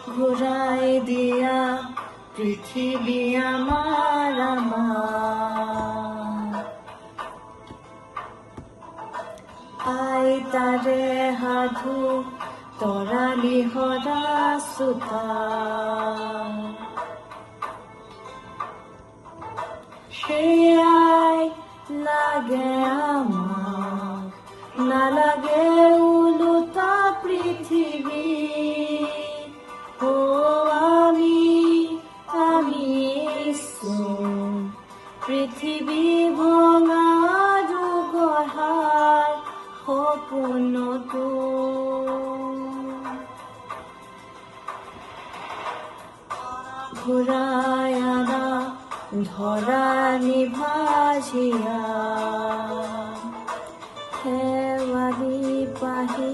ঘুরাই দিয়া পৃথিবী আমার আইতারে সাধু তৰালি হৰা চোতা সেয়াই লাগে আমাক নালাগে উলুটা পৃথিৱী আমি পৃথিৱী ভঙা গঢ়াৰ সপোনতো ঘূৰাই আনা ধৰা নিভাজিয়া শেৱালি পাহি